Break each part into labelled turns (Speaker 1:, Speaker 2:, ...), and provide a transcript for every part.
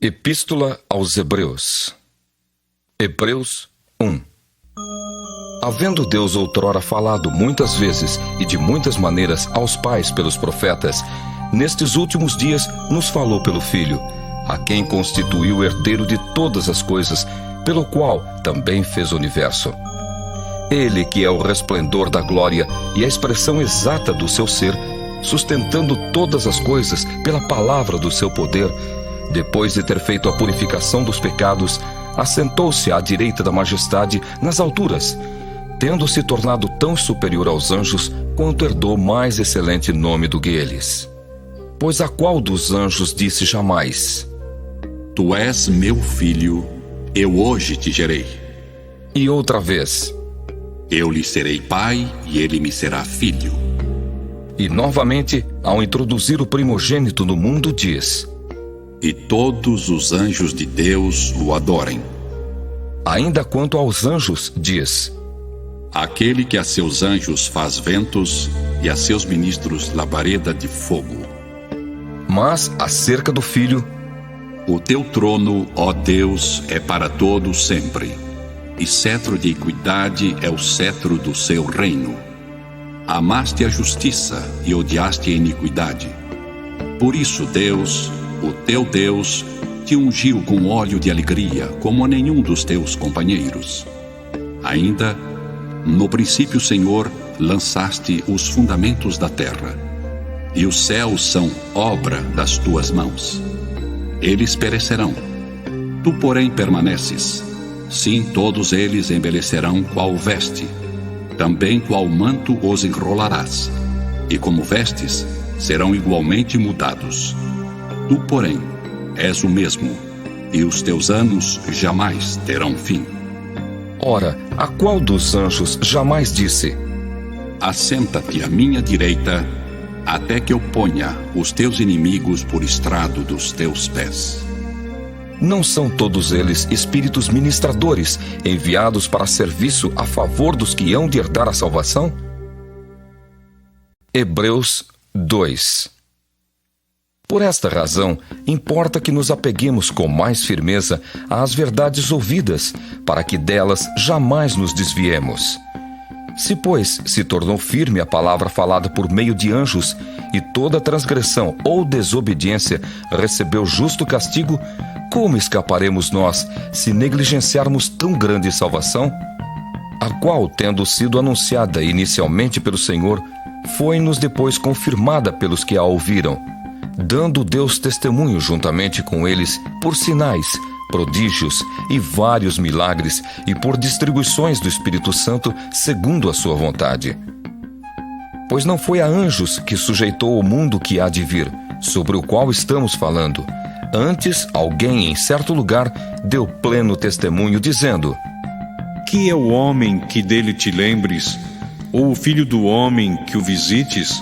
Speaker 1: Epístola aos Hebreus. Hebreus 1. Havendo Deus outrora falado muitas vezes e de muitas maneiras aos pais pelos profetas, nestes últimos dias nos falou pelo Filho, a quem constituiu o herdeiro de todas as coisas, pelo qual também fez o universo. Ele que é o resplendor da glória e a expressão exata do seu ser, sustentando todas as coisas pela palavra do seu poder, depois de ter feito a purificação dos pecados, assentou-se à direita da majestade nas alturas, tendo se tornado tão superior aos anjos quanto herdou mais excelente nome do que eles. Pois a qual dos anjos disse jamais:
Speaker 2: Tu és meu filho, eu hoje te gerei.
Speaker 1: E outra vez:
Speaker 2: Eu lhe serei pai e ele me será filho.
Speaker 1: E novamente, ao introduzir o primogênito no mundo, diz:
Speaker 2: E todos os anjos de Deus o adorem.
Speaker 1: Ainda quanto aos anjos, diz:
Speaker 2: Aquele que a seus anjos faz ventos e a seus ministros labareda de fogo.
Speaker 1: Mas, acerca do Filho:
Speaker 2: O teu trono, ó Deus, é para todo sempre, e cetro de equidade é o cetro do seu reino. Amaste a justiça e odiaste a iniquidade. Por isso, Deus, o teu Deus, te ungiu com óleo de alegria, como a nenhum dos teus companheiros. Ainda, no princípio, Senhor, lançaste os fundamentos da terra, e os céus são obra das tuas mãos. Eles perecerão, tu, porém, permaneces. Sim, todos eles envelhecerão qual veste, também qual manto os enrolarás, e como vestes, serão igualmente mudados. Tu, porém, és o mesmo, e os teus anos jamais terão fim.
Speaker 1: Ora, a qual dos anjos jamais disse:
Speaker 2: Assenta-te à minha direita, até que eu ponha os teus inimigos por estrado dos teus pés.
Speaker 1: Não são todos eles espíritos ministradores, enviados para serviço a favor dos que hão de herdar a salvação? Hebreus 2. Por esta razão, importa que nos apeguemos com mais firmeza às verdades ouvidas, para que delas jamais nos desviemos. Se, pois, se tornou firme a palavra falada por meio de anjos, e toda transgressão ou desobediência recebeu justo castigo, como escaparemos nós, se negligenciarmos tão grande salvação? A qual, tendo sido anunciada inicialmente pelo Senhor, foi-nos depois confirmada pelos que a ouviram, dando Deus testemunho juntamente com eles por sinais, prodígios e vários milagres e por distribuições do Espírito Santo segundo a sua vontade. Pois não foi a anjos que sujeitou o mundo que há de vir, sobre o qual estamos falando. Antes, alguém em certo lugar deu pleno testemunho, dizendo:
Speaker 3: Que é o homem que dele te lembres, ou o filho do homem que o visites?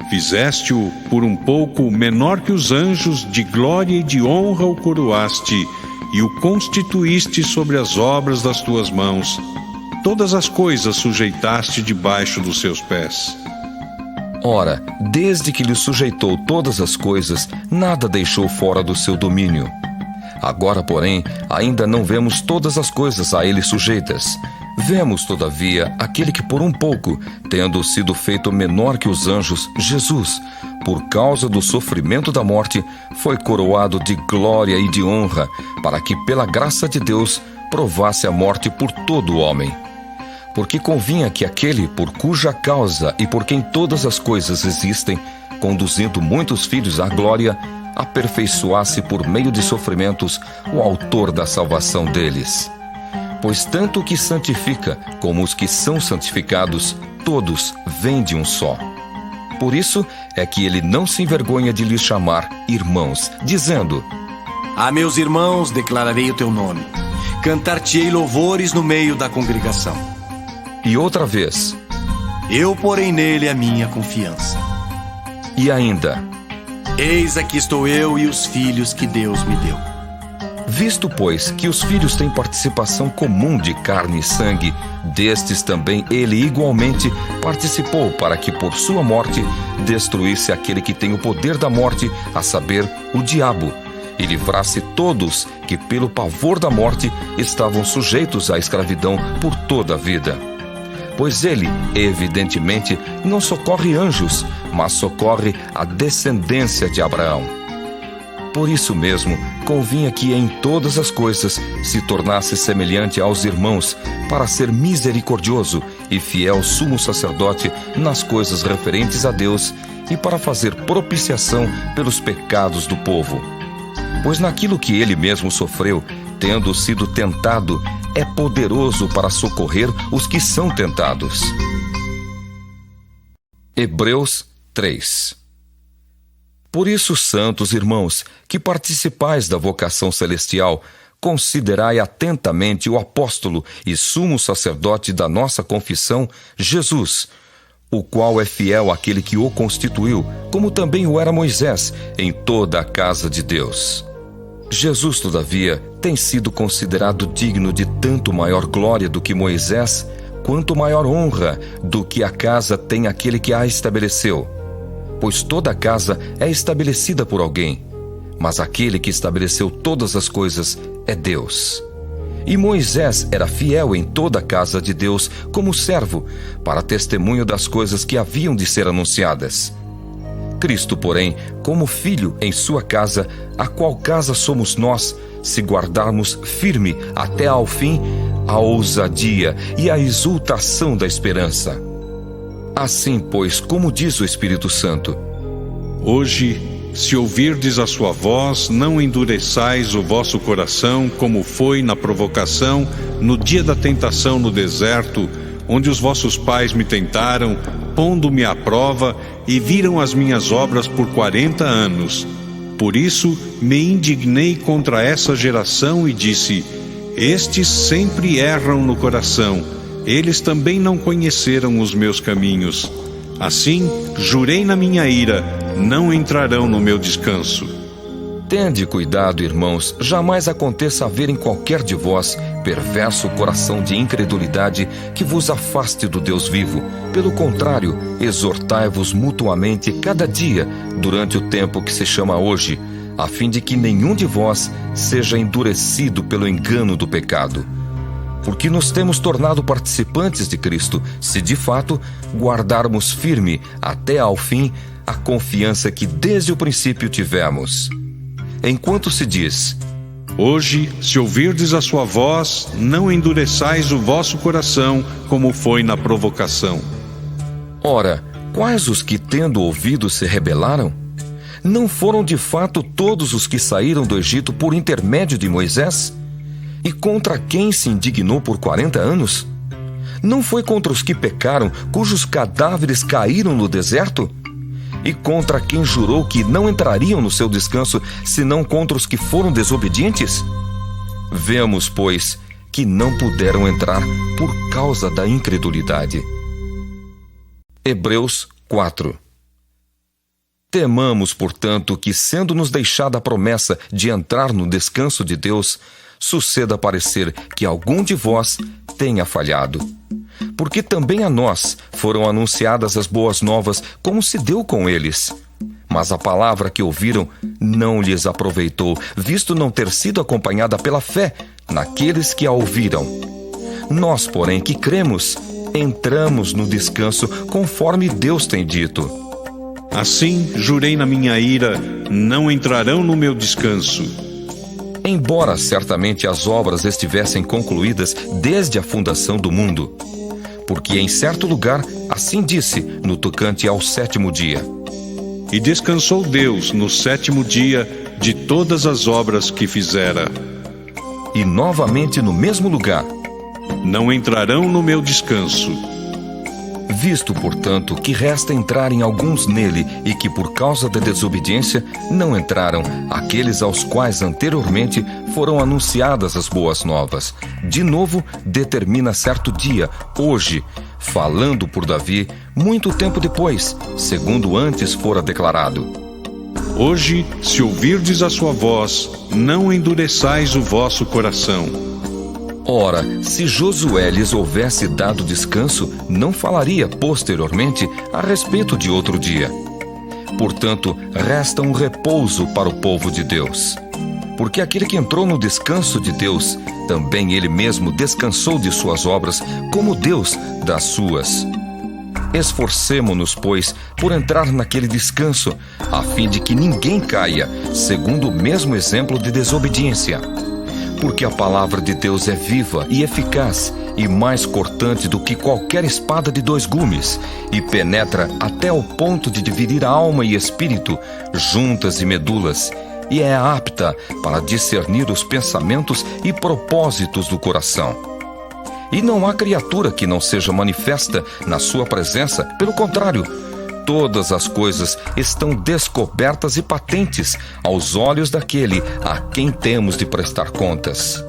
Speaker 3: Fizeste-o por um pouco menor que os anjos, de glória e de honra o coroaste, e o constituíste sobre as obras das tuas mãos. Todas as coisas sujeitaste debaixo dos seus pés.
Speaker 1: Ora, desde que lhe sujeitou todas as coisas, nada deixou fora do seu domínio. Agora, porém, ainda não vemos todas as coisas a ele sujeitas. Vemos, todavia, aquele que por um pouco, tendo sido feito menor que os anjos, Jesus, por causa do sofrimento da morte, foi coroado de glória e de honra, para que, pela graça de Deus, provasse a morte por todo o homem. Porque convinha que aquele por cuja causa e por quem todas as coisas existem, conduzindo muitos filhos à glória, aperfeiçoasse por meio de sofrimentos o autor da salvação deles. Pois tanto o que santifica como os que são santificados, todos vêm de um só. Por isso é que ele não se envergonha de lhes chamar irmãos, dizendo:
Speaker 4: A meus irmãos declararei o teu nome, cantar-te-ei louvores no meio da congregação.
Speaker 1: E outra vez:
Speaker 4: Eu porei nele a minha confiança.
Speaker 1: E ainda:
Speaker 4: Eis aqui estou eu e os filhos que Deus me deu.
Speaker 1: Visto, pois, que os filhos têm participação comum de carne e sangue, destes também ele igualmente participou, para que por sua morte destruísse aquele que tem o poder da morte, a saber, o diabo, e livrasse todos que, pelo pavor da morte, estavam sujeitos à escravidão por toda a vida. Pois ele, evidentemente, não socorre anjos, mas socorre a descendência de Abraão. Por isso mesmo, convinha que em todas as coisas se tornasse semelhante aos irmãos, para ser misericordioso e fiel sumo sacerdote nas coisas referentes a Deus e para fazer propiciação pelos pecados do povo. Pois naquilo que ele mesmo sofreu, tendo sido tentado, é poderoso para socorrer os que são tentados. Hebreus 3. Por isso, santos irmãos, que participais da vocação celestial, considerai atentamente o apóstolo e sumo sacerdote da nossa confissão, Jesus, o qual é fiel àquele que o constituiu, como também o era Moisés, em toda a casa de Deus. Jesus, todavia, tem sido considerado digno de tanto maior glória do que Moisés, quanto maior honra do que a casa tem aquele que a estabeleceu. Pois toda a casa é estabelecida por alguém, mas aquele que estabeleceu todas as coisas é Deus. E Moisés era fiel em toda a casa de Deus como servo, para testemunho das coisas que haviam de ser anunciadas. Cristo, porém, como filho em sua casa, a qual casa somos nós, se guardarmos firme até ao fim a ousadia e a exultação da esperança. Assim, pois, como diz o Espírito Santo:
Speaker 3: Hoje, se ouvirdes a sua voz, não endureçais o vosso coração, como foi na provocação, no dia da tentação no deserto, onde os vossos pais me tentaram, pondo-me à prova, e viram as minhas obras por 40 anos. Por isso, me indignei contra essa geração e disse: estes sempre erram no coração. Eles também não conheceram os meus caminhos. Assim, jurei na minha ira, não entrarão no meu descanso.
Speaker 1: Tende cuidado, irmãos, jamais aconteça haver em qualquer de vós perverso coração de incredulidade que vos afaste do Deus vivo. Pelo contrário, exortai-vos mutuamente cada dia, durante o tempo que se chama hoje, a fim de que nenhum de vós seja endurecido pelo engano do pecado. Porque nos temos tornado participantes de Cristo, se de fato guardarmos firme até ao fim a confiança que desde o princípio tivemos. Enquanto se diz:
Speaker 3: hoje, se ouvirdes a sua voz, não endureçais o vosso coração, como foi na provocação.
Speaker 1: Ora, quais os que, tendo ouvido, se rebelaram? Não foram de fato todos os que saíram do Egito por intermédio de Moisés? E contra quem se indignou por 40 anos? Não foi contra os que pecaram, cujos cadáveres caíram no deserto? E contra quem jurou que não entrariam no seu descanso, senão contra os que foram desobedientes? Vemos, pois, que não puderam entrar por causa da incredulidade. Hebreus 4. Temamos, portanto, que, sendo-nos deixada a promessa de entrar no descanso de Deus, suceda parecer que algum de vós tenha falhado. Porque também a nós foram anunciadas as boas novas, como se deu com eles. Mas a palavra que ouviram não lhes aproveitou, visto não ter sido acompanhada pela fé naqueles que a ouviram. Nós, porém, que cremos, entramos no descanso conforme Deus tem dito.
Speaker 3: Assim, jurei na minha ira, não entrarão no meu descanso.
Speaker 1: Embora certamente as obras estivessem concluídas desde a fundação do mundo, porque em certo lugar assim disse no tocante ao 7º dia:
Speaker 3: e descansou Deus no 7º dia de todas as obras que fizera.
Speaker 1: E novamente no mesmo lugar:
Speaker 3: não entrarão no meu descanso.
Speaker 1: Visto, portanto, que resta entrarem alguns nele e que por causa da desobediência não entraram aqueles aos quais anteriormente foram anunciadas as boas novas, de novo determina certo dia, hoje, falando por Davi, muito tempo depois, segundo antes fora declarado:
Speaker 3: hoje, se ouvirdes a sua voz, não endureçais o vosso coração.
Speaker 1: Ora, se Josué lhes houvesse dado descanso, não falaria posteriormente a respeito de outro dia. Portanto, resta um repouso para o povo de Deus. Porque aquele que entrou no descanso de Deus, também ele mesmo descansou de suas obras, como Deus das suas. Esforcemo-nos, pois, por entrar naquele descanso, a fim de que ninguém caia, segundo o mesmo exemplo de desobediência. Porque a palavra de Deus é viva e eficaz, e mais cortante do que qualquer espada de 2 gumes, e penetra até o ponto de dividir a alma e espírito, juntas e medulas, e é apta para discernir os pensamentos e propósitos do coração. E não há criatura que não seja manifesta na sua presença, pelo contrário, todas as coisas estão descobertas e patentes aos olhos daquele a quem temos de prestar contas.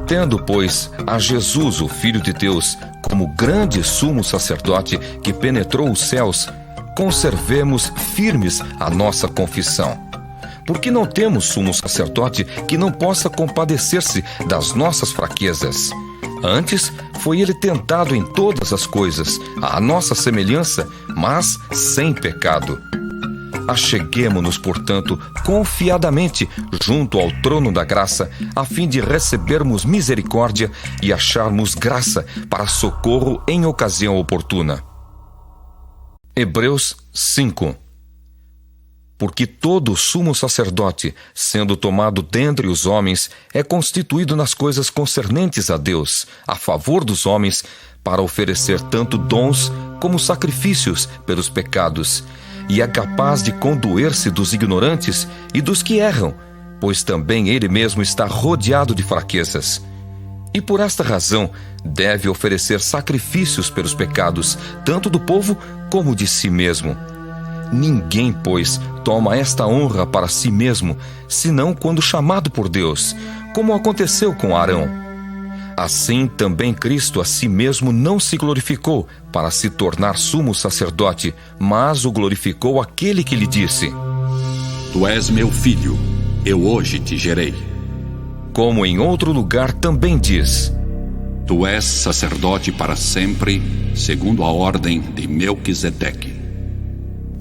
Speaker 1: Tendo, pois, a Jesus, o Filho de Deus, como grande sumo sacerdote que penetrou os céus, conservemos firmes a nossa confissão. Porque não temos sumo sacerdote que não possa compadecer-se das nossas fraquezas. Antes, foi ele tentado em todas as coisas, à nossa semelhança, mas sem pecado. Acheguemo-nos, portanto, confiadamente junto ao trono da graça, a fim de recebermos misericórdia e acharmos graça para socorro em ocasião oportuna. Hebreus 5. Porque todo sumo sacerdote, sendo tomado dentre os homens, é constituído nas coisas concernentes a Deus, a favor dos homens, para oferecer tanto dons como sacrifícios pelos pecados, e é capaz de condoer-se dos ignorantes e dos que erram, pois também ele mesmo está rodeado de fraquezas. E por esta razão deve oferecer sacrifícios pelos pecados, tanto do povo como de si mesmo. Ninguém, pois, toma esta honra para si mesmo, senão quando chamado por Deus, como aconteceu com Arão. Assim também Cristo a si mesmo não se glorificou para se tornar sumo sacerdote, mas o glorificou aquele que lhe disse:
Speaker 2: Tu és meu filho, eu hoje te gerei.
Speaker 1: Como em outro lugar também diz:
Speaker 2: Tu és sacerdote para sempre, segundo a ordem de Melquisedeque.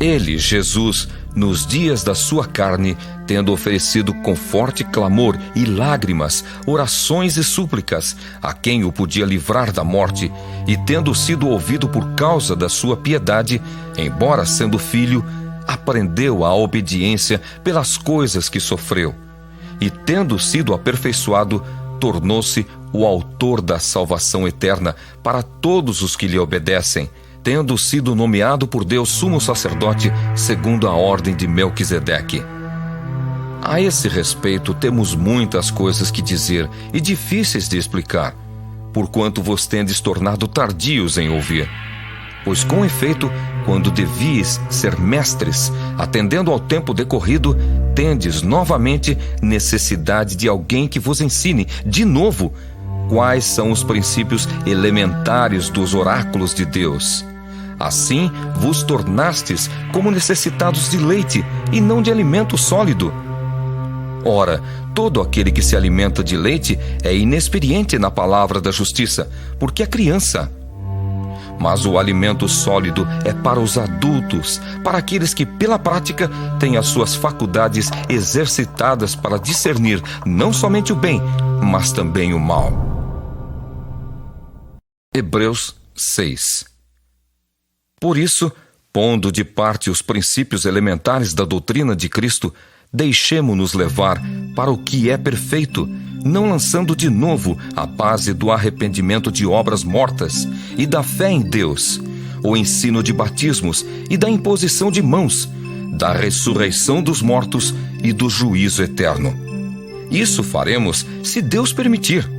Speaker 1: Ele, Jesus, nos dias da sua carne, tendo oferecido com forte clamor e lágrimas, orações e súplicas, a quem o podia livrar da morte, e tendo sido ouvido por causa da sua piedade, embora sendo filho, aprendeu a obediência pelas coisas que sofreu. E tendo sido aperfeiçoado, tornou-se o autor da salvação eterna para todos os que lhe obedecem, tendo sido nomeado por Deus sumo sacerdote segundo a ordem de Melquisedeque. A esse respeito temos muitas coisas que dizer e difíceis de explicar, porquanto vos tendes tornado tardios em ouvir. Pois com efeito, quando devíeis ser mestres, atendendo ao tempo decorrido, tendes novamente necessidade de alguém que vos ensine de novo quais são os princípios elementares dos oráculos de Deus. Assim vos tornastes como necessitados de leite e não de alimento sólido. Ora, todo aquele que se alimenta de leite é inexperiente na palavra da justiça, porque é criança. Mas o alimento sólido é para os adultos, para aqueles que pela prática têm as suas faculdades exercitadas para discernir não somente o bem, mas também o mal. Hebreus 6. Por isso, pondo de parte os princípios elementares da doutrina de Cristo, deixemo-nos levar para o que é perfeito, não lançando de novo a base do arrependimento de obras mortas e da fé em Deus, o ensino de batismos e da imposição de mãos, da ressurreição dos mortos e do juízo eterno. Isso faremos se Deus permitir.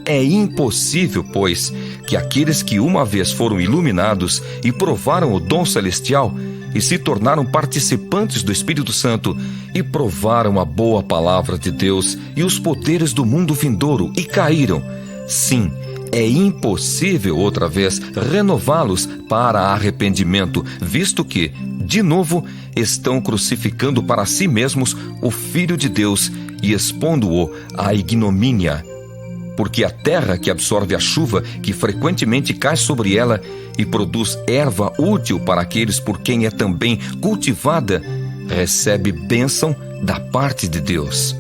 Speaker 1: É impossível, pois, que aqueles que uma vez foram iluminados e provaram o dom celestial e se tornaram participantes do Espírito Santo e provaram a boa palavra de Deus e os poderes do mundo vindouro e caíram, sim, é impossível outra vez renová-los para arrependimento, visto que, de novo, estão crucificando para si mesmos o Filho de Deus e expondo-o à ignomínia. Porque a terra que absorve a chuva que frequentemente cai sobre ela e produz erva útil para aqueles por quem é também cultivada, recebe bênção da parte de Deus.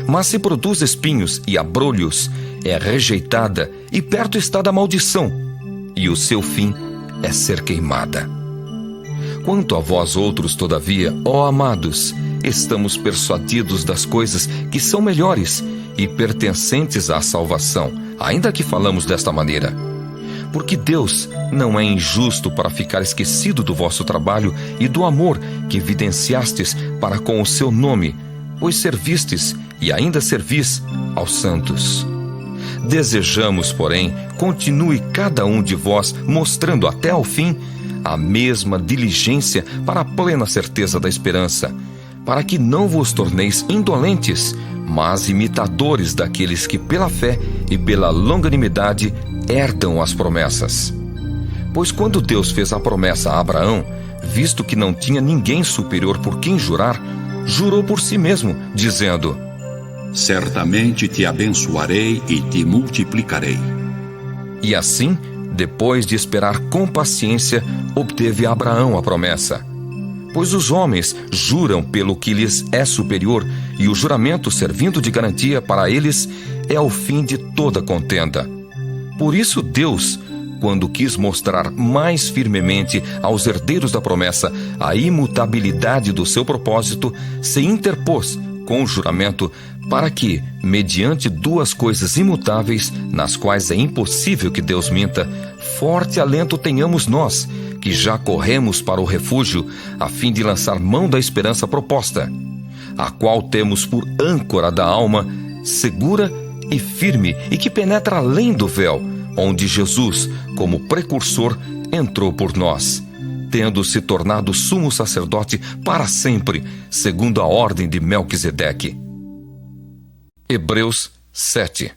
Speaker 1: Mas se produz espinhos e abrolhos, é rejeitada e perto está da maldição, e o seu fim é ser queimada. Quanto a vós outros, todavia, ó amados, estamos persuadidos das coisas que são melhores e pertencentes à salvação, ainda que falamos desta maneira. Porque Deus não é injusto para ficar esquecido do vosso trabalho e do amor que evidenciastes para com o seu nome, pois servistes e ainda servis aos santos. Desejamos, porém, continue cada um de vós mostrando até ao fim a mesma diligência para a plena certeza da esperança, para que não vos torneis indolentes, mas imitadores daqueles que pela fé e pela longanimidade herdam as promessas. Pois quando Deus fez a promessa a Abraão, visto que não tinha ninguém superior por quem jurar, jurou por si mesmo, dizendo:
Speaker 2: certamente te abençoarei e te multiplicarei.
Speaker 1: E assim, depois de esperar com paciência, obteve Abraão a promessa. Pois os homens juram pelo que lhes é superior, e o juramento, servindo de garantia para eles, é o fim de toda contenda. Por isso Deus, quando quis mostrar mais firmemente aos herdeiros da promessa a imutabilidade do seu propósito, se interpôs com o juramento para que, mediante duas coisas imutáveis, nas quais é impossível que Deus minta, forte alento tenhamos nós, que já corremos para o refúgio, a fim de lançar mão da esperança proposta, a qual temos por âncora da alma, segura e firme, e que penetra além do véu, onde Jesus, como precursor, entrou por nós, tendo se tornado sumo sacerdote para sempre, segundo a ordem de Melquisedeque. Hebreus 7.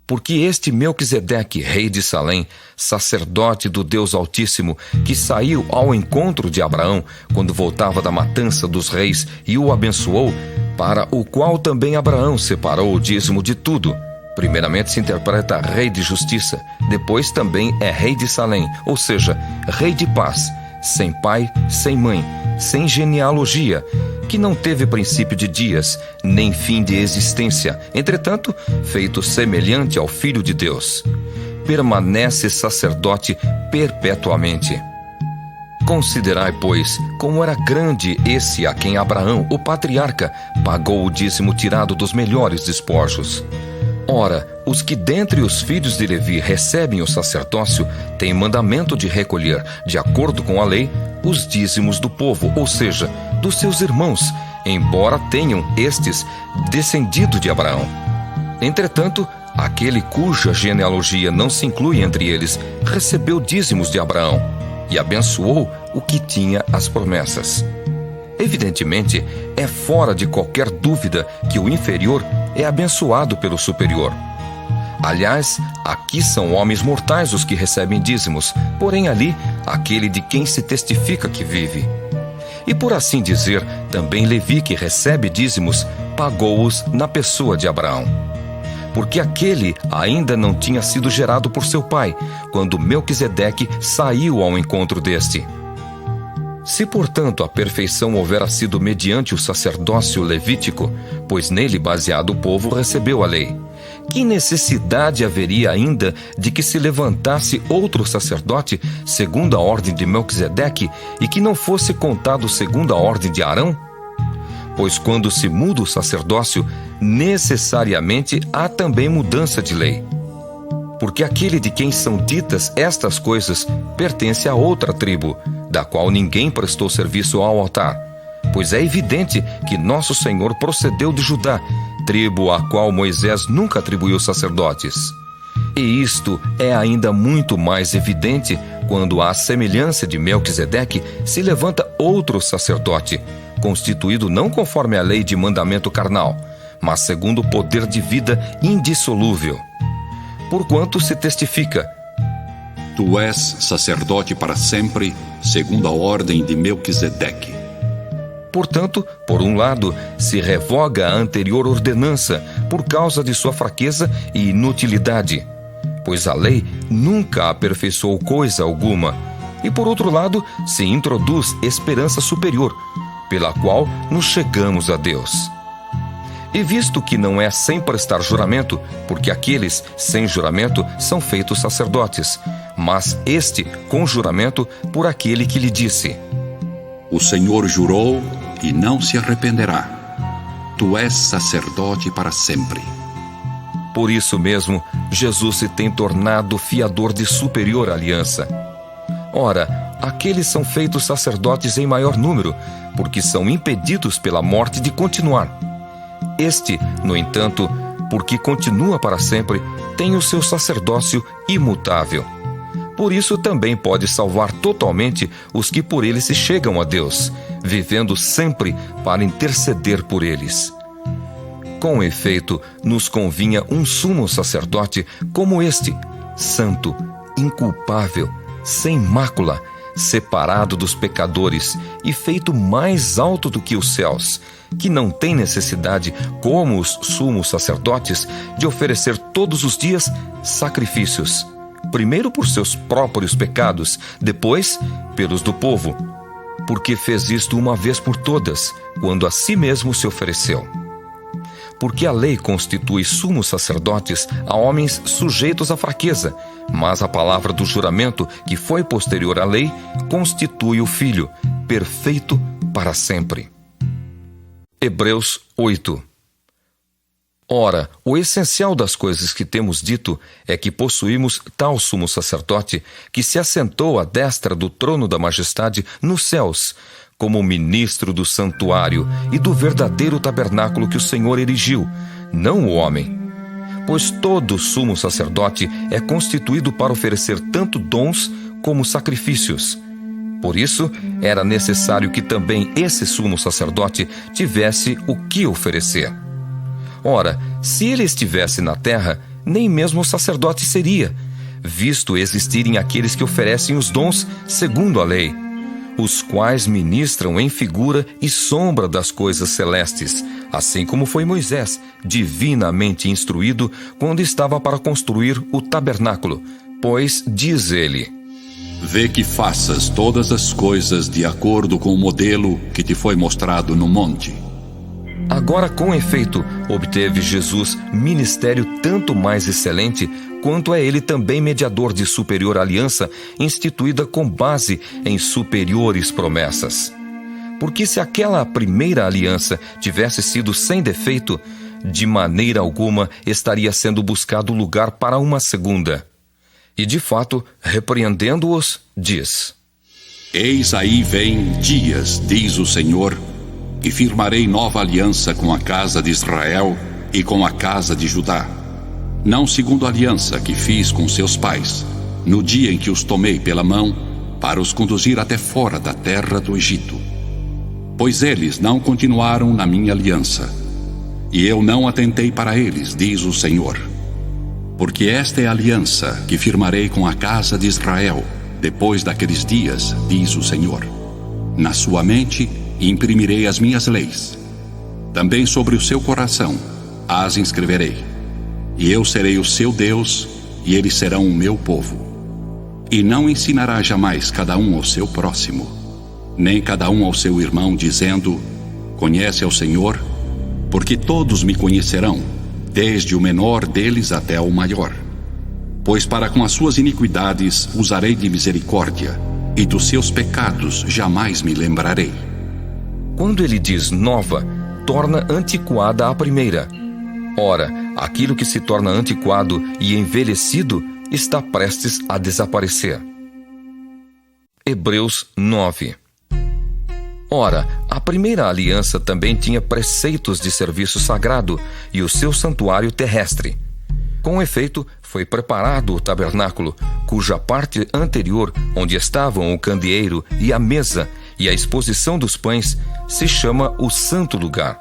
Speaker 1: Porque este Melquisedeque, rei de Salém, sacerdote do Deus Altíssimo, que saiu ao encontro de Abraão quando voltava da matança dos reis e o abençoou, para o qual também Abraão separou o dízimo de tudo. Primeiramente se interpreta rei de justiça, depois também é rei de Salém, ou seja, rei de paz, sem pai, sem mãe, sem genealogia, que não teve princípio de dias, nem fim de existência, entretanto, feito semelhante ao Filho de Deus. Permanece sacerdote perpetuamente. Considerai, pois, como era grande esse a quem Abraão, o patriarca, pagou o dízimo tirado dos melhores despojos. Ora, os que dentre os filhos de Levi recebem o sacerdócio têm mandamento de recolher, de acordo com a lei, os dízimos do povo, ou seja, dos seus irmãos, embora tenham estes descendido de Abraão. Entretanto, aquele cuja genealogia não se inclui entre eles, recebeu dízimos de Abraão e abençoou o que tinha as promessas. Evidentemente, é fora de qualquer dúvida que o inferior é abençoado pelo superior. Aliás, aqui são homens mortais os que recebem dízimos, porém ali, aquele de quem se testifica que vive. E por assim dizer, também Levi, que recebe dízimos, pagou-os na pessoa de Abraão. Porque aquele ainda não tinha sido gerado por seu pai, quando Melquisedeque saiu ao encontro deste. Se, portanto, a perfeição houvera sido mediante o sacerdócio levítico, pois nele baseado o povo recebeu a lei, que necessidade haveria ainda de que se levantasse outro sacerdote segundo a ordem de Melquisedeque e que não fosse contado segundo a ordem de Arão? Pois quando se muda o sacerdócio, necessariamente há também mudança de lei. Porque aquele de quem são ditas estas coisas pertence a outra tribo, da qual ninguém prestou serviço ao altar, pois é evidente que nosso Senhor procedeu de Judá, tribo à qual Moisés nunca atribuiu sacerdotes. E isto é ainda muito mais evidente quando, à semelhança de Melquisedeque, se levanta outro sacerdote, constituído não conforme a lei de mandamento carnal, mas segundo o poder de vida indissolúvel. Porquanto se testifica:
Speaker 2: Tu és sacerdote para sempre, segundo a ordem de Melquisedeque.
Speaker 1: Portanto, por um lado, se revoga a anterior ordenança por causa de sua fraqueza e inutilidade, pois a lei nunca aperfeiçoou coisa alguma, e por outro lado, se introduz esperança superior, pela qual nos chegamos a Deus. E visto que não é sem prestar juramento, porque aqueles sem juramento são feitos sacerdotes, mas este com juramento por aquele que lhe disse:
Speaker 2: O Senhor jurou e não se arrependerá. Tu és sacerdote para sempre.
Speaker 1: Por isso mesmo, Jesus se tem tornado fiador de superior aliança. Ora, aqueles são feitos sacerdotes em maior número, porque são impedidos pela morte de continuar. Este, no entanto, porque continua para sempre, tem o seu sacerdócio imutável. Por isso também pode salvar totalmente os que por ele se chegam a Deus, vivendo sempre para interceder por eles. Com efeito, nos convinha um sumo sacerdote como este, santo, inculpável, sem mácula, separado dos pecadores e feito mais alto do que os céus, que não tem necessidade, como os sumos sacerdotes, de oferecer todos os dias sacrifícios, primeiro por seus próprios pecados, depois pelos do povo, porque fez isto uma vez por todas, quando a si mesmo se ofereceu. Porque a lei constitui sumos sacerdotes a homens sujeitos à fraqueza, mas a palavra do juramento, que foi posterior à lei, constitui o Filho, perfeito para sempre. Hebreus 8. Ora, o essencial das coisas que temos dito é que possuímos tal sumo sacerdote que se assentou à destra do trono da majestade nos céus, como ministro do santuário e do verdadeiro tabernáculo que o Senhor erigiu, não o homem. Pois todo sumo sacerdote é constituído para oferecer tanto dons como sacrifícios. Por isso, era necessário que também esse sumo sacerdote tivesse o que oferecer. Ora, se ele estivesse na terra, nem mesmo sacerdote seria, visto existirem aqueles que oferecem os dons segundo a lei, os quais ministram em figura e sombra das coisas celestes, assim como foi Moisés, divinamente instruído, quando estava para construir o tabernáculo. Pois diz ele:
Speaker 2: Vê que faças todas as coisas de acordo com o modelo que te foi mostrado no monte.
Speaker 1: Agora, com efeito, obteve Jesus ministério tanto mais excelente, quanto é ele também mediador de superior aliança, instituída com base em superiores promessas. Porque se aquela primeira aliança tivesse sido sem defeito, de maneira alguma estaria sendo buscado lugar para uma segunda. E de fato, repreendendo-os, diz:
Speaker 2: Eis aí vem dias, diz o Senhor, e firmarei nova aliança com a casa de Israel e com a casa de Judá, não segundo a aliança que fiz com seus pais, no dia em que os tomei pela mão, para os conduzir até fora da terra do Egito. Pois eles não continuaram na minha aliança, e eu não atentei para eles, diz o Senhor. Porque esta é a aliança que firmarei com a casa de Israel, depois daqueles dias, diz o Senhor. Na sua mente imprimirei as minhas leis. Também sobre o seu coração as inscreverei. E eu serei o seu Deus, e eles serão o meu povo. E não ensinará jamais cada um ao seu próximo, nem cada um ao seu irmão, dizendo: Conhece ao Senhor, porque todos me conhecerão, desde o menor deles até o maior. Pois para com as suas iniquidades usarei de misericórdia, e dos seus pecados jamais me lembrarei.
Speaker 1: Quando ele diz nova, torna antiquada a primeira. Ora, aquilo que se torna antiquado e envelhecido está prestes a desaparecer. Hebreus 9. Ora, a primeira aliança também tinha preceitos de serviço sagrado e o seu santuário terrestre. Com efeito, foi preparado o tabernáculo, cuja parte anterior, onde estavam o candeeiro e a mesa e a exposição dos pães, se chama o Santo Lugar.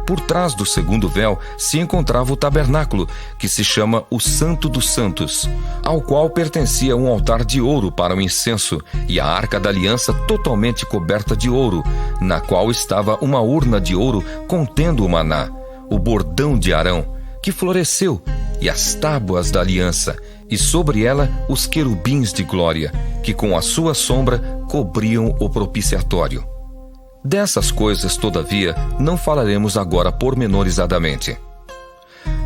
Speaker 1: Por trás do segundo véu se encontrava o tabernáculo, que se chama o Santo dos Santos, ao qual pertencia um altar de ouro para o incenso e a arca da aliança totalmente coberta de ouro, na qual estava uma urna de ouro contendo o maná, o bordão de Arão, que floresceu, e as tábuas da aliança, e sobre ela os querubins de glória, que com a sua sombra cobriam o propiciatório. Dessas coisas, todavia, não falaremos agora pormenorizadamente.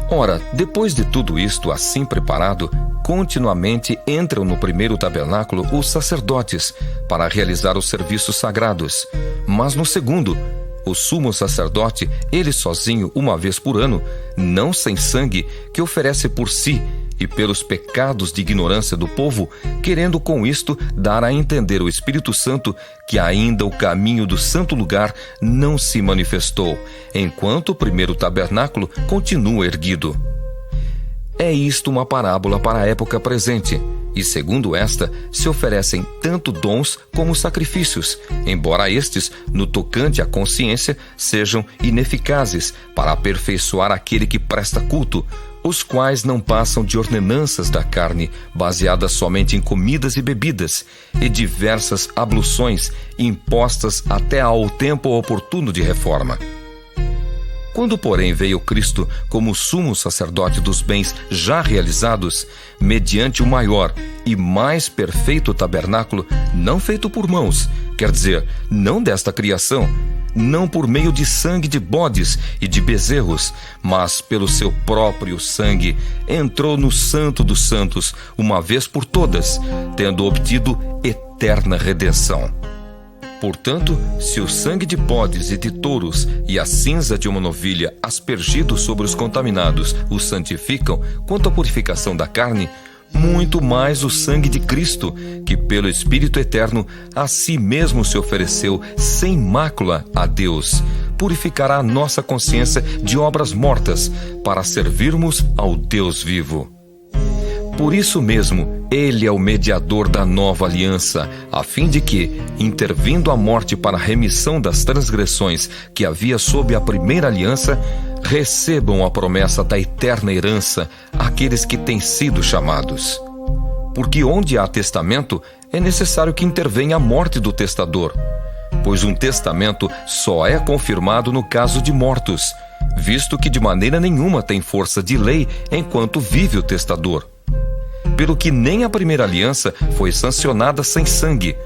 Speaker 1: Ora, depois de tudo isto assim preparado, continuamente entram no primeiro tabernáculo os sacerdotes para realizar os serviços sagrados, mas no segundo, o sumo sacerdote, ele sozinho, uma vez por ano, não sem sangue, que oferece por si e pelos pecados de ignorância do povo, querendo com isto dar a entender ao Espírito Santo que ainda o caminho do santo lugar não se manifestou, enquanto o primeiro tabernáculo continua erguido. É isto uma parábola para a época presente, e segundo esta, se oferecem tanto dons como sacrifícios, embora estes, no tocante à consciência, sejam ineficazes para aperfeiçoar aquele que presta culto, os quais não passam de ordenanças da carne, baseadas somente em comidas e bebidas, e diversas abluções impostas até ao tempo oportuno de reforma. Quando, porém, veio Cristo como sumo sacerdote dos bens já realizados, mediante o maior e mais perfeito tabernáculo, não feito por mãos, quer dizer, não desta criação, não por meio de sangue de bodes e de bezerros, mas pelo seu próprio sangue, entrou no Santo dos Santos, uma vez por todas, tendo obtido eterna redenção. Portanto, se o sangue de bodes e de touros e a cinza de uma novilha aspergidos sobre os contaminados os santificam quanto à purificação da carne, muito mais o sangue de Cristo, que pelo Espírito Eterno a si mesmo se ofereceu sem mácula a Deus, purificará a nossa consciência de obras mortas para servirmos ao Deus vivo. Por isso mesmo, Ele é o mediador da nova aliança, a fim de que, intervindo a morte para a remissão das transgressões que havia sob a primeira aliança, recebam a promessa da eterna herança aqueles que têm sido chamados. Porque onde há testamento, é necessário que intervenha a morte do testador, pois um testamento só é confirmado no caso de mortos, visto que de maneira nenhuma tem força de lei enquanto vive o testador. Pelo que nem a primeira aliança foi sancionada sem sangue,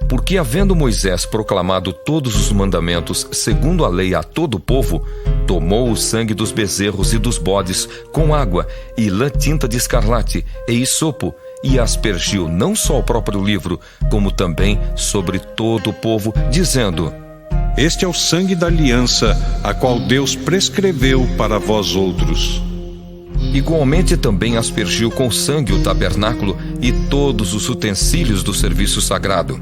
Speaker 1: porque havendo Moisés proclamado todos os mandamentos segundo a lei a todo o povo, tomou o sangue dos bezerros e dos bodes com água e lã tinta de escarlate e hisopo, e aspergiu não só o próprio livro, como também sobre todo o povo, dizendo:
Speaker 3: Este é o sangue da aliança, a qual Deus prescreveu para vós outros.
Speaker 1: Igualmente também aspergiu com sangue o tabernáculo e todos os utensílios do serviço sagrado.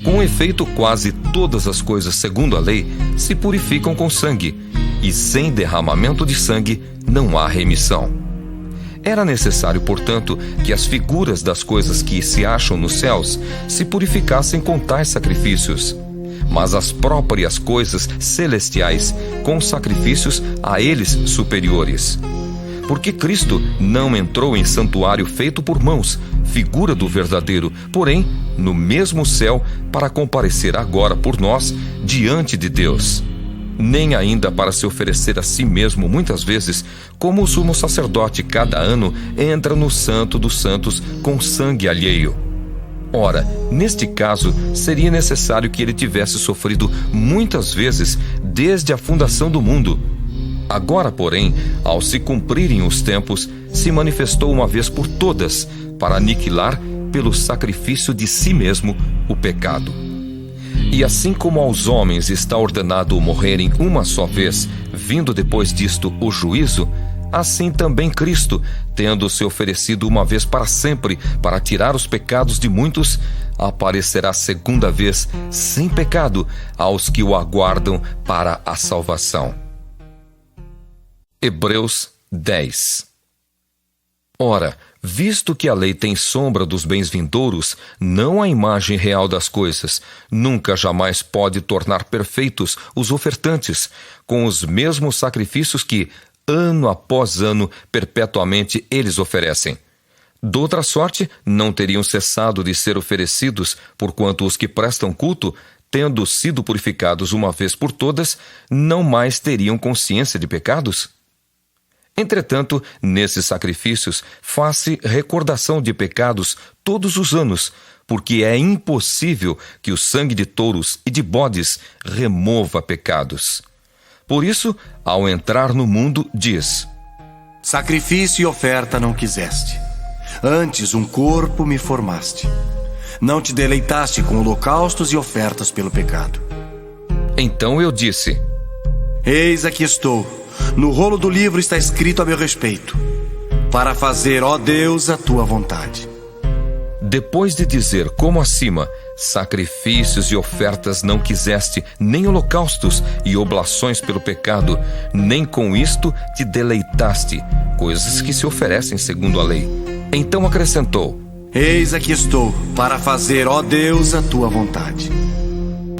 Speaker 1: Com efeito, quase todas as coisas segundo a lei se purificam com sangue, e sem derramamento de sangue não há remissão. Era necessário, portanto, que as figuras das coisas que se acham nos céus se purificassem com tais sacrifícios, mas as próprias coisas celestiais com sacrifícios a eles superiores. Porque Cristo não entrou em santuário feito por mãos, figura do verdadeiro, porém, no mesmo céu, para comparecer agora por nós diante de Deus. Nem ainda para se oferecer a si mesmo muitas vezes, como o sumo sacerdote cada ano entra no Santo dos Santos com sangue alheio. Ora, neste caso, seria necessário que ele tivesse sofrido muitas vezes desde a fundação do mundo. Agora, porém, ao se cumprirem os tempos, se manifestou uma vez por todas, para aniquilar, pelo sacrifício de si mesmo, o pecado. E assim como aos homens está ordenado morrerem uma só vez, vindo depois disto o juízo, assim também Cristo, tendo se oferecido uma vez para sempre, para tirar os pecados de muitos, aparecerá segunda vez, sem pecado, aos que o aguardam para a salvação. Hebreus 10. Ora, visto que a lei tem sombra dos bens vindouros, não a imagem real das coisas, nunca jamais pode tornar perfeitos os ofertantes, com os mesmos sacrifícios que, ano após ano, perpetuamente eles oferecem. Doutra sorte, não teriam cessado de ser oferecidos, porquanto os que prestam culto, tendo sido purificados uma vez por todas, não mais teriam consciência de pecados? Entretanto, nesses sacrifícios, faz-se recordação de pecados todos os anos, porque é impossível que o sangue de touros e de bodes remova pecados. Por isso, ao entrar no mundo, diz:
Speaker 4: Sacrifício e oferta não quiseste, antes um corpo me formaste. Não te deleitaste com holocaustos e ofertas pelo pecado.
Speaker 1: Então eu disse:
Speaker 4: Eis aqui estou, no rolo do livro está escrito a meu respeito, para fazer, ó Deus, a tua vontade.
Speaker 1: Depois de dizer como acima, sacrifícios e ofertas não quiseste, nem holocaustos e oblações pelo pecado, nem com isto te deleitaste, coisas que se oferecem segundo a lei. Então acrescentou:
Speaker 4: Eis aqui estou, para fazer, ó Deus, a tua vontade.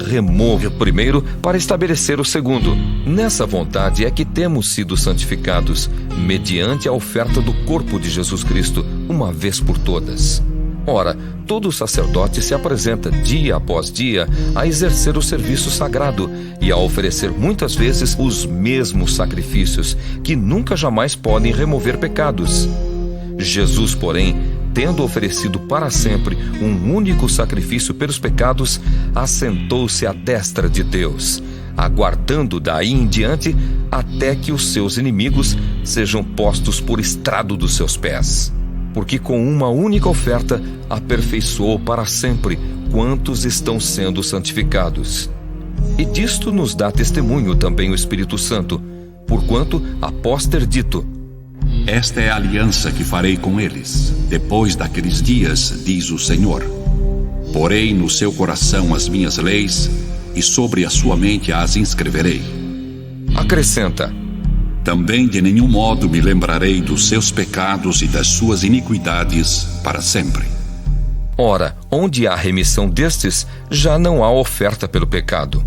Speaker 1: Remove o primeiro para estabelecer o segundo. Nessa vontade é que temos sido santificados, mediante a oferta do corpo de Jesus Cristo, uma vez por todas. Ora, todo sacerdote se apresenta dia após dia a exercer o serviço sagrado e a oferecer muitas vezes os mesmos sacrifícios, que nunca jamais podem remover pecados. Jesus, porém, tendo oferecido para sempre um único sacrifício pelos pecados, assentou-se à destra de Deus, aguardando daí em diante até que os seus inimigos sejam postos por estrado dos seus pés. Porque com uma única oferta aperfeiçoou para sempre quantos estão sendo santificados. E disto nos dá testemunho também o Espírito Santo, porquanto, após ter dito:
Speaker 2: Esta é a aliança que farei com eles, depois daqueles dias, diz o Senhor. Porei no seu coração as minhas leis, e sobre a sua mente as inscreverei.
Speaker 1: Acrescenta:
Speaker 2: Também de nenhum modo me lembrarei dos seus pecados e das suas iniquidades para sempre.
Speaker 1: Ora, onde há remissão destes, já não há oferta pelo pecado.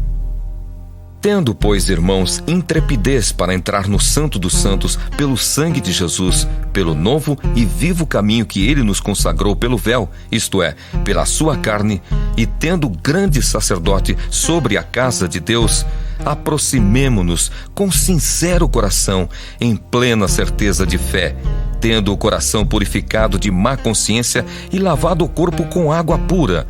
Speaker 1: Tendo, pois, irmãos, intrepidez para entrar no Santo dos Santos pelo sangue de Jesus, pelo novo e vivo caminho que ele nos consagrou pelo véu, isto é, pela sua carne, e tendo grande sacerdote sobre a casa de Deus, aproximemo-nos com sincero coração, em plena certeza de fé, tendo o coração purificado de má consciência e lavado o corpo com água pura.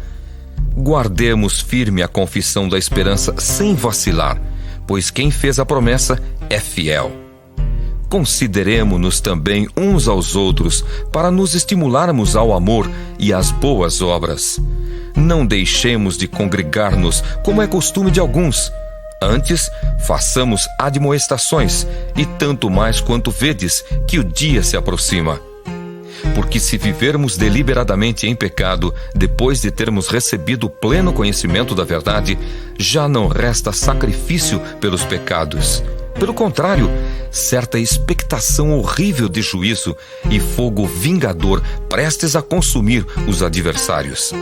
Speaker 1: Guardemos firme a confissão da esperança sem vacilar, pois quem fez a promessa é fiel. Consideremo-nos também uns aos outros para nos estimularmos ao amor e às boas obras. Não deixemos de congregar-nos, como é costume de alguns. Antes, façamos admoestações, e tanto mais quanto vedes que o dia se aproxima. Porque se vivermos deliberadamente em pecado, depois de termos recebido o pleno conhecimento da verdade, já não resta sacrifício pelos pecados. Pelo contrário, certa expectação horrível de juízo e fogo vingador prestes a consumir os adversários.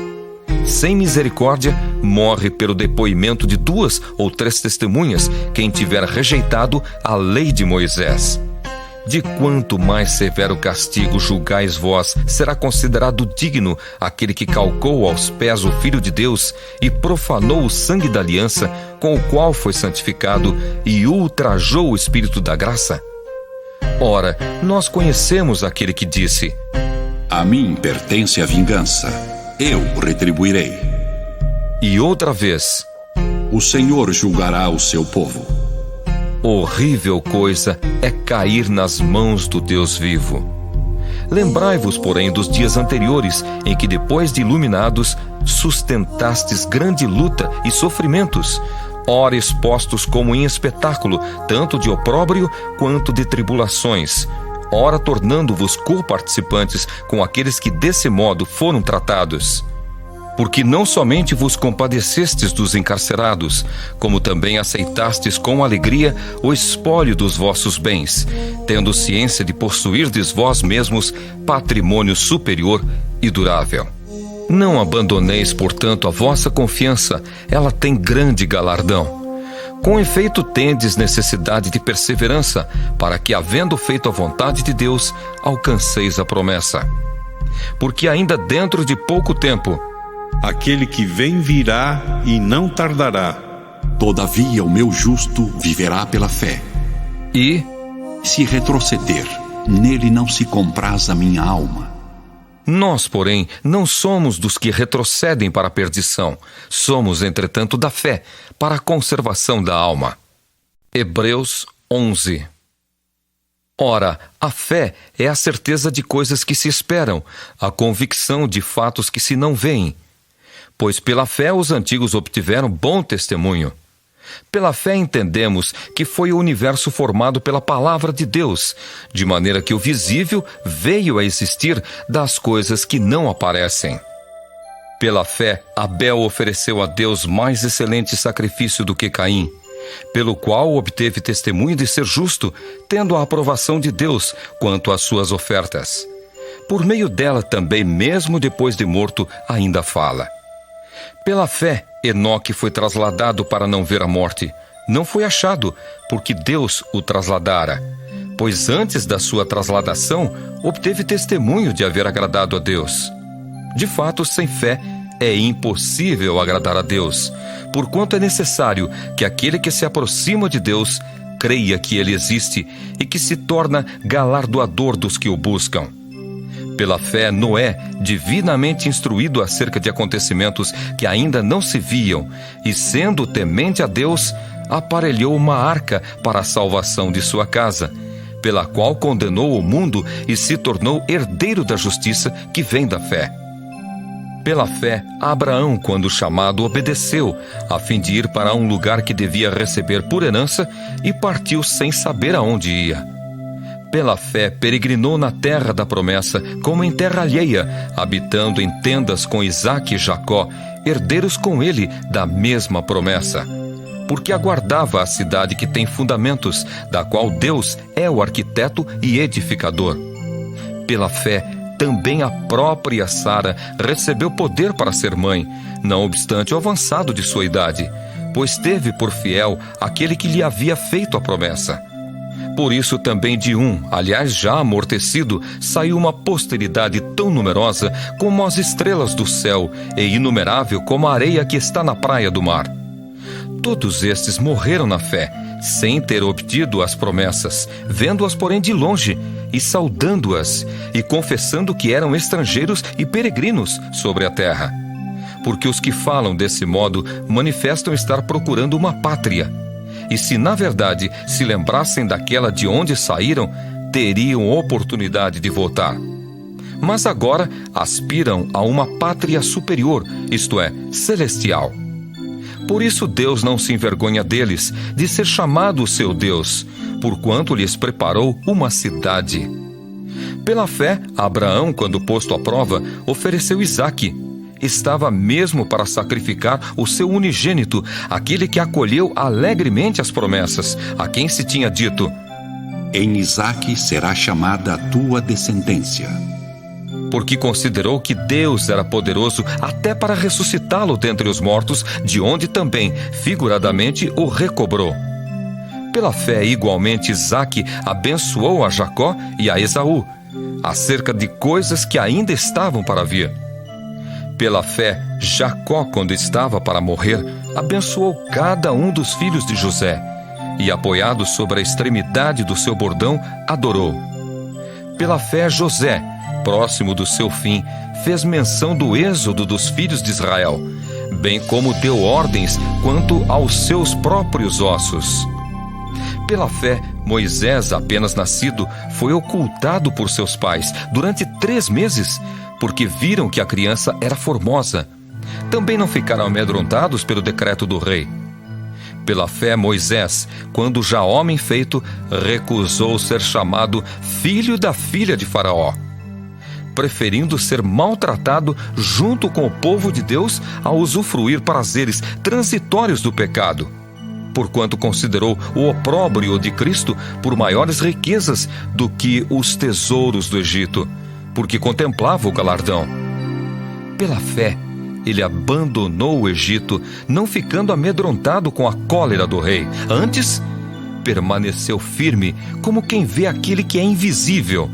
Speaker 1: Sem misericórdia, morre pelo depoimento de 2 ou 3 testemunhas quem tiver rejeitado a lei de Moisés. De quanto mais severo castigo julgais vós, será considerado digno aquele que calcou aos pés o Filho de Deus e profanou o sangue da aliança com o qual foi santificado e ultrajou o Espírito da graça? Ora, nós conhecemos aquele que disse:
Speaker 2: A mim pertence a vingança, eu retribuirei.
Speaker 1: E outra vez:
Speaker 2: O Senhor julgará o seu povo.
Speaker 1: Horrível coisa é cair nas mãos do Deus vivo. Lembrai-vos, porém, dos dias anteriores, em que, depois de iluminados, sustentastes grande luta e sofrimentos, ora expostos como em espetáculo, tanto de opróbrio quanto de tribulações, ora tornando-vos coparticipantes com aqueles que desse modo foram tratados. Porque não somente vos compadecestes dos encarcerados, como também aceitastes com alegria o espólio dos vossos bens, tendo ciência de possuirdes vós mesmos patrimônio superior e durável. Não abandoneis, portanto, a vossa confiança, ela tem grande galardão. Com efeito, tendes necessidade de perseverança, para que, havendo feito a vontade de Deus, alcanceis a promessa. Porque ainda dentro de pouco tempo,
Speaker 3: aquele que vem virá e não tardará.
Speaker 2: Todavia o meu justo viverá pela fé.
Speaker 1: E,
Speaker 2: se retroceder, nele não se compraz a minha alma.
Speaker 1: Nós, porém, não somos dos que retrocedem para a perdição. Somos, entretanto, da fé, para a conservação da alma. Hebreus 11. Ora, a fé é a certeza de coisas que se esperam, a convicção de fatos que se não veem. Pois pela fé os antigos obtiveram bom testemunho. Pela fé entendemos que foi o universo formado pela palavra de Deus, de maneira que o visível veio a existir das coisas que não aparecem. Pela fé, Abel ofereceu a Deus mais excelente sacrifício do que Caim, pelo qual obteve testemunho de ser justo, tendo a aprovação de Deus quanto às suas ofertas. Por meio dela também, mesmo depois de morto, ainda fala. Pela fé, Enoque foi trasladado para não ver a morte. Não foi achado, porque Deus o trasladara. Pois antes da sua trasladação, obteve testemunho de haver agradado a Deus. De fato, sem fé, é impossível agradar a Deus, porquanto é necessário que aquele que se aproxima de Deus creia que Ele existe e que se torna galardoador dos que o buscam. Pela fé, Noé, divinamente instruído acerca de acontecimentos que ainda não se viam, e sendo temente a Deus, aparelhou uma arca para a salvação de sua casa, pela qual condenou o mundo e se tornou herdeiro da justiça que vem da fé. Pela fé, Abraão, quando chamado, obedeceu, a fim de ir para um lugar que devia receber por herança, e partiu sem saber aonde ia. Pela fé, peregrinou na terra da promessa, como em terra alheia, habitando em tendas com Isaque e Jacó, herdeiros com ele da mesma promessa. Porque aguardava a cidade que tem fundamentos, da qual Deus é o arquiteto e edificador. Pela fé, também a própria Sara recebeu poder para ser mãe, não obstante o avançado de sua idade, pois teve por fiel aquele que lhe havia feito a promessa. Por isso também de aliás já amortecido, saiu uma posteridade tão numerosa como as estrelas do céu e inumerável como a areia que está na praia do mar. Todos estes morreram na fé, sem ter obtido as promessas, vendo-as porém de longe, e saudando-as, e confessando que eram estrangeiros e peregrinos sobre a terra. Porque os que falam desse modo manifestam estar procurando uma pátria. E se na verdade se lembrassem daquela de onde saíram, teriam oportunidade de voltar. Mas agora aspiram a uma pátria superior, isto é, celestial. Por isso Deus não se envergonha deles, de ser chamado o seu Deus, porquanto lhes preparou uma cidade. Pela fé, Abraão, quando posto à prova, ofereceu Isaque. Estava mesmo para sacrificar o seu unigênito, aquele que acolheu alegremente as promessas, a quem se tinha dito:
Speaker 2: em Isaque será chamada a tua descendência.
Speaker 1: Porque considerou que Deus era poderoso até para ressuscitá-lo dentre os mortos, de onde também, figuradamente, o recobrou. Pela fé, igualmente, Isaque abençoou a Jacó e a Esaú, acerca de coisas que ainda estavam para vir. Pela fé, Jacó, quando estava para morrer, abençoou cada um dos filhos de José, e, apoiado sobre a extremidade do seu bordão, adorou. Pela fé, José, próximo do seu fim, fez menção do êxodo dos filhos de Israel, bem como deu ordens quanto aos seus próprios ossos. Pela fé, Moisés, apenas nascido, foi ocultado por seus pais durante 3 meses, porque viram que a criança era formosa. Também não ficaram amedrontados pelo decreto do rei. Pela fé, Moisés, quando já homem feito, recusou ser chamado filho da filha de Faraó, preferindo ser maltratado junto com o povo de Deus a usufruir prazeres transitórios do pecado, porquanto considerou o opróbrio de Cristo por maiores riquezas do que os tesouros do Egito, porque contemplava o galardão. Pela fé, ele abandonou o Egito, não ficando amedrontado com a cólera do rei. Antes, permaneceu firme, como quem vê aquele que é invisível.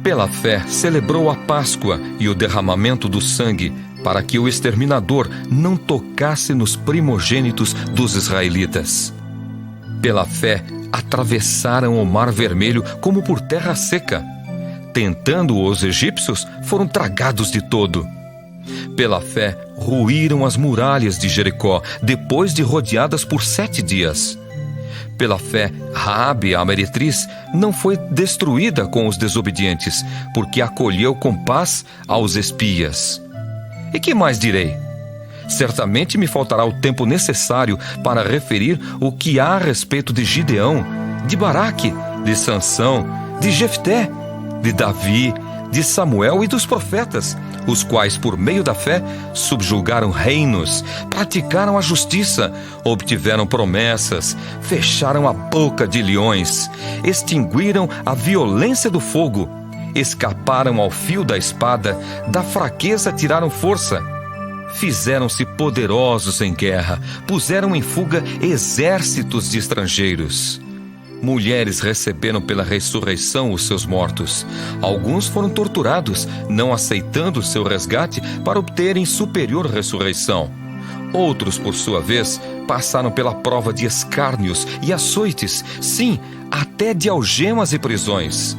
Speaker 1: Pela fé, celebrou a Páscoa e o derramamento do sangue, para que o exterminador não tocasse nos primogênitos dos israelitas. Pela fé, atravessaram o Mar Vermelho como por terra seca. Tentando os egípcios, foram tragados de todo. Pela fé, ruíram as muralhas de Jericó, depois de rodeadas por 7 dias. Pela fé, Raabe, a meretriz, não foi destruída com os desobedientes, porque acolheu com paz aos espias. E que mais direi? Certamente me faltará o tempo necessário para referir o que há a respeito de Gideão, de Baraque, de Sansão, de Jefté, de Davi, de Samuel e dos profetas, os quais, por meio da fé, subjugaram reinos, praticaram a justiça, obtiveram promessas, fecharam a boca de leões, extinguiram a violência do fogo, escaparam ao fio da espada, da fraqueza tiraram força. Fizeram-se poderosos em guerra, puseram em fuga exércitos de estrangeiros. Mulheres receberam pela ressurreição os seus mortos. Alguns foram torturados, não aceitando o seu resgate para obterem superior ressurreição. Outros, por sua vez, passaram pela prova de escárnios e açoites, sim, até de algemas e prisões.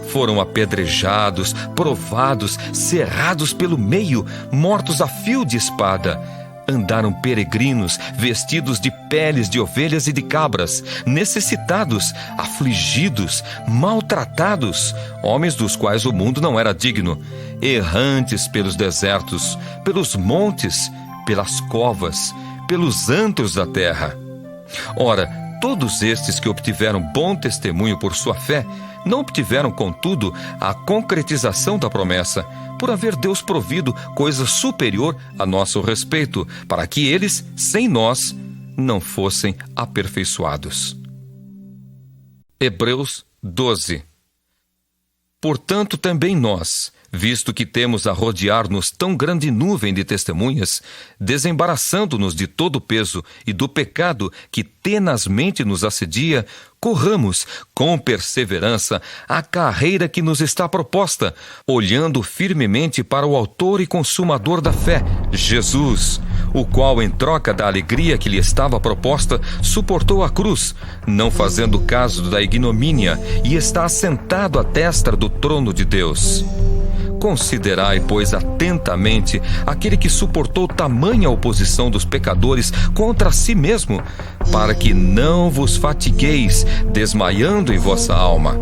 Speaker 1: Foram apedrejados, provados, cerrados pelo meio, mortos a fio de espada. Andaram peregrinos, vestidos de peles de ovelhas e de cabras, necessitados, afligidos, maltratados, homens dos quais o mundo não era digno, errantes pelos desertos, pelos montes, pelas covas, pelos antros da terra. Ora, todos estes que obtiveram bom testemunho por sua fé, não obtiveram, contudo, a concretização da promessa, por haver Deus provido coisa superior a nosso respeito, para que eles, sem nós, não fossem aperfeiçoados. Hebreus 12. Portanto, também nós, visto que temos a rodear-nos tão grande nuvem de testemunhas, desembaraçando-nos de todo o peso e do pecado que tenazmente nos assedia, corramos com perseverança a carreira que nos está proposta, olhando firmemente para o autor e consumador da fé, Jesus, o qual, em troca da alegria que lhe estava proposta, suportou a cruz, não fazendo caso da ignomínia, e está assentado à destra do trono de Deus. Considerai, pois, atentamente aquele que suportou tamanha oposição dos pecadores contra si mesmo, para que não vos fatigueis, desmaiando em vossa alma.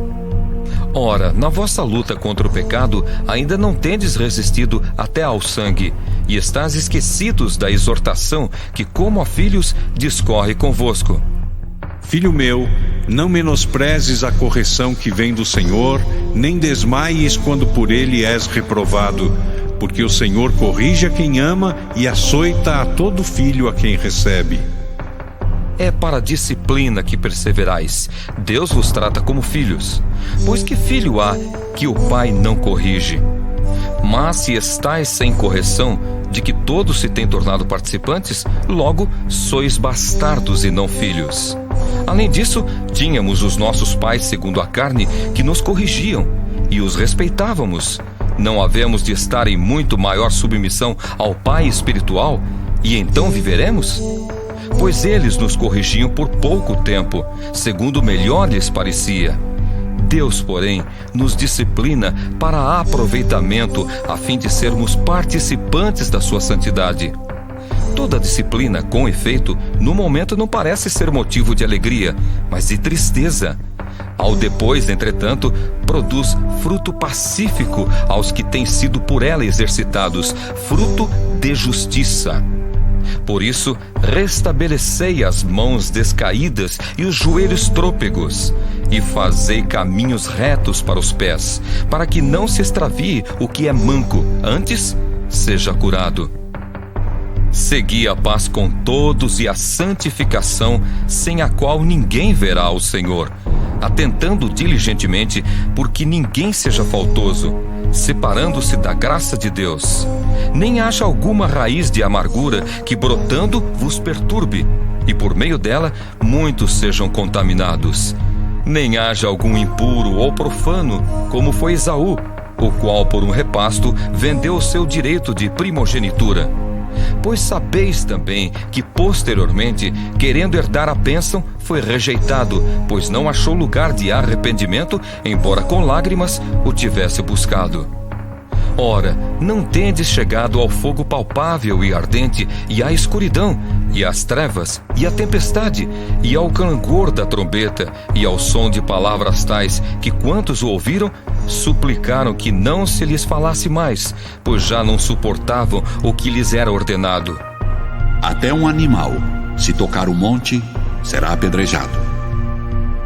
Speaker 1: Ora, na vossa luta contra o pecado, ainda não tendes resistido até ao sangue, e estáis esquecidos da exortação que, como a filhos, discorre convosco.
Speaker 3: Filho meu, não menosprezes a correção que vem do Senhor, nem desmaies quando por ele és reprovado, porque o Senhor corrige a quem ama e açoita a todo filho a quem recebe.
Speaker 1: É para a disciplina que perseverais. Deus vos trata como filhos. Pois que filho há que o pai não corrige? Mas se estáis sem correção, de que todos se têm tornado participantes, logo sois bastardos e não filhos. Além disso, tínhamos os nossos pais segundo a carne que nos corrigiam, e os respeitávamos. Não havemos de estar em muito maior submissão ao Pai espiritual, e então viveremos? Pois eles nos corrigiam por pouco tempo, segundo melhor lhes parecia. Deus, porém, nos disciplina para aproveitamento, a fim de sermos participantes da sua santidade. Toda disciplina, com efeito, no momento não parece ser motivo de alegria, mas de tristeza. Ao depois, entretanto, produz fruto pacífico aos que têm sido por ela exercitados, fruto de justiça. Por isso, restabelecei as mãos descaídas e os joelhos trôpegos, e fazei caminhos retos para os pés, para que não se extravie o que é manco, antes seja curado. Segui a paz com todos e a santificação, sem a qual ninguém verá o Senhor, atentando diligentemente porque ninguém seja faltoso, separando-se da graça de Deus. Nem haja alguma raiz de amargura que brotando vos perturbe, e por meio dela muitos sejam contaminados. Nem haja algum impuro ou profano, como foi Esaú, o qual por um repasto vendeu o seu direito de primogenitura. Pois sabeis também que posteriormente, querendo herdar a bênção, foi rejeitado, pois não achou lugar de arrependimento, embora com lágrimas o tivesse buscado. Ora, não tendes chegado ao fogo palpável e ardente, e à escuridão, e às trevas, e à tempestade, e ao clangor da trombeta, e ao som de palavras tais, que quantos o ouviram, suplicaram que não se lhes falasse mais, pois já não suportavam o que lhes era ordenado.
Speaker 2: Até um animal, se tocar o monte, será apedrejado.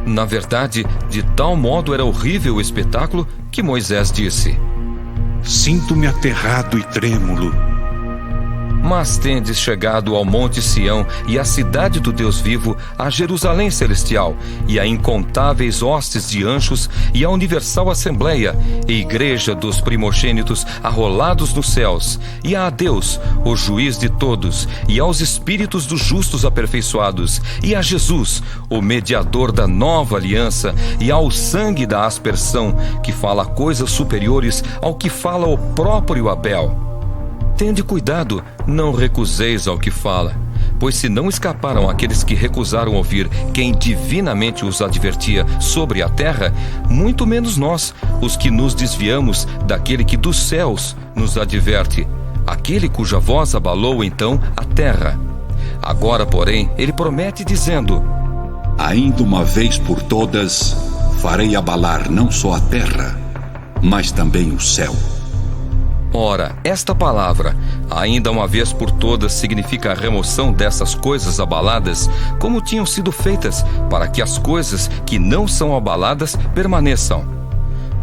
Speaker 1: Na verdade, de tal modo era horrível o espetáculo que Moisés disse:
Speaker 3: Sinto-me aterrado e trêmulo.
Speaker 1: Mas tendes chegado ao monte Sião e à cidade do Deus vivo, a Jerusalém celestial, e a incontáveis hostes de anjos, e a universal assembleia, e igreja dos primogênitos arrolados nos céus, e a Deus, o juiz de todos, e aos espíritos dos justos aperfeiçoados, e a Jesus, o mediador da nova aliança, e ao sangue da aspersão, que fala coisas superiores ao que fala o próprio Abel. Tende cuidado, não recuseis ao que fala, pois se não escaparam aqueles que recusaram ouvir quem divinamente os advertia sobre a terra, muito menos nós, os que nos desviamos daquele que dos céus nos adverte, aquele cuja voz abalou então a terra. Agora, porém, ele promete dizendo:
Speaker 2: Ainda uma vez por todas, farei abalar não só a terra, mas também o céu.
Speaker 1: Ora, esta palavra, ainda uma vez por todas, significa a remoção dessas coisas abaladas, como tinham sido feitas, para que as coisas que não são abaladas permaneçam.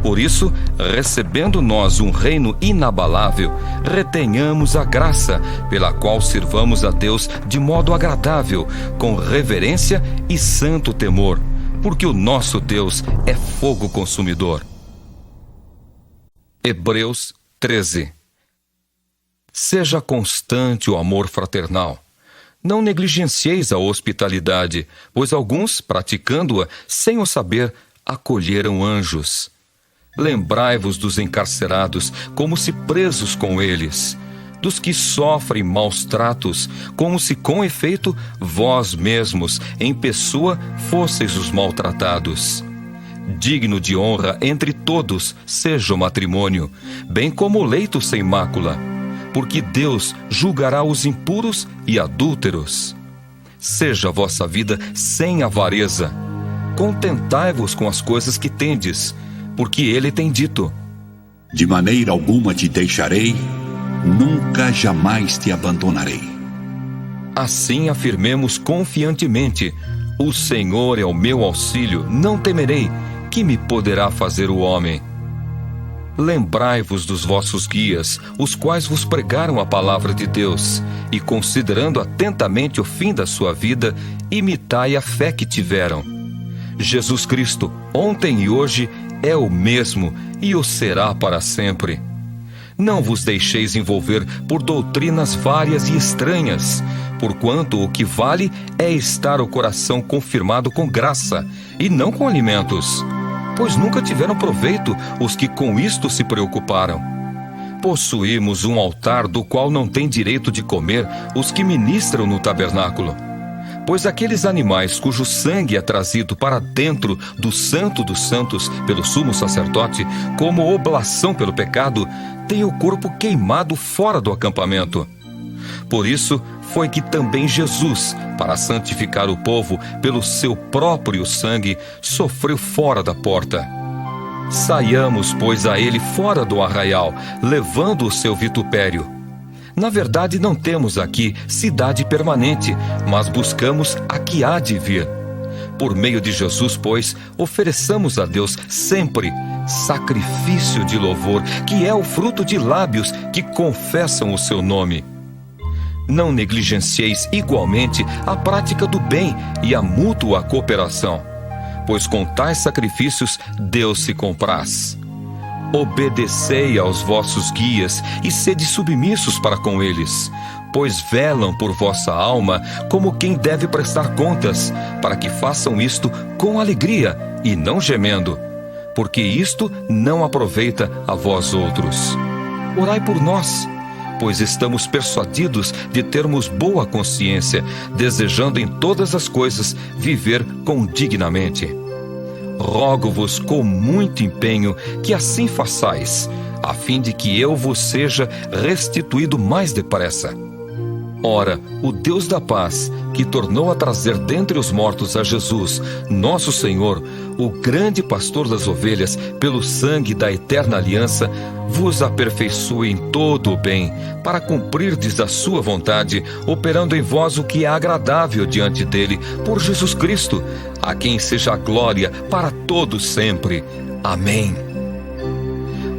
Speaker 1: Por isso, recebendo nós um reino inabalável, retenhamos a graça, pela qual sirvamos a Deus de modo agradável, com reverência e santo temor, porque o nosso Deus é fogo consumidor. Hebreus 13. Seja constante o amor fraternal. Não negligencieis a hospitalidade, pois alguns, praticando-a sem o saber, acolheram anjos. Lembrai-vos dos encarcerados, como se presos com eles, dos que sofrem maus tratos, como se com efeito vós mesmos, em pessoa, fosseis os maltratados. Digno de honra entre todos seja o matrimônio, bem como o leito sem mácula, porque Deus julgará os impuros e adúlteros. Seja a vossa vida sem avareza. Contentai-vos com as coisas que tendes, porque ele tem dito:
Speaker 2: De maneira alguma te deixarei, nunca jamais te abandonarei.
Speaker 1: Assim afirmemos confiantemente: O Senhor é o meu auxílio, não temerei. Que me poderá fazer o homem? Lembrai-vos dos vossos guias, os quais vos pregaram a palavra de Deus, e considerando atentamente o fim da sua vida, imitai a fé que tiveram. Jesus Cristo, ontem e hoje, é o mesmo e o será para sempre. Não vos deixeis envolver por doutrinas várias e estranhas, porquanto o que vale é estar o coração confirmado com graça, e não com alimentos, pois nunca tiveram proveito os que com isto se preocuparam. Possuímos um altar do qual não tem direito de comer os que ministram no tabernáculo, pois aqueles animais cujo sangue é trazido para dentro do Santo dos Santos pelo sumo sacerdote, como oblação pelo pecado, têm o corpo queimado fora do acampamento. Por isso foi que também Jesus, para santificar o povo pelo seu próprio sangue, sofreu fora da porta. Saiamos, pois, a ele fora do arraial, levando o seu vitupério. Na verdade, não temos aqui cidade permanente, mas buscamos a que há de vir. Por meio de Jesus, pois, ofereçamos a Deus sempre sacrifício de louvor, que é o fruto de lábios que confessam o seu nome. Não negligencieis igualmente a prática do bem e a mútua cooperação, pois com tais sacrifícios Deus se compraz. Obedecei aos vossos guias e sede submissos para com eles, pois velam por vossa alma como quem deve prestar contas, para que façam isto com alegria e não gemendo, porque isto não aproveita a vós outros. Orai por nós, pois estamos persuadidos de termos boa consciência, desejando em todas as coisas viver condignamente. Rogo-vos com muito empenho que assim façais, a fim de que eu vos seja restituído mais depressa. Ora, o Deus da paz, que tornou a trazer dentre os mortos a Jesus, nosso Senhor, o grande pastor das ovelhas, pelo sangue da eterna aliança, vos aperfeiçoe em todo o bem, para cumprirdes a sua vontade, operando em vós o que é agradável diante dele, por Jesus Cristo, a quem seja a glória para todos sempre. Amém.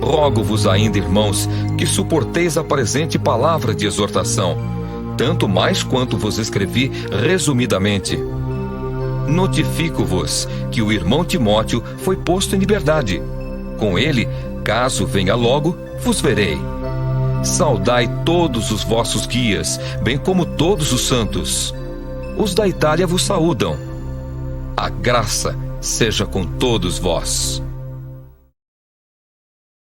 Speaker 1: Rogo-vos ainda, irmãos, que suporteis a presente palavra de exortação, tanto mais quanto vos escrevi resumidamente. Notifico-vos que o irmão Timóteo foi posto em liberdade. Com ele, caso venha logo, vos verei. Saudai todos os vossos guias, bem como todos os santos. Os da Itália vos saúdam. A graça seja com todos vós.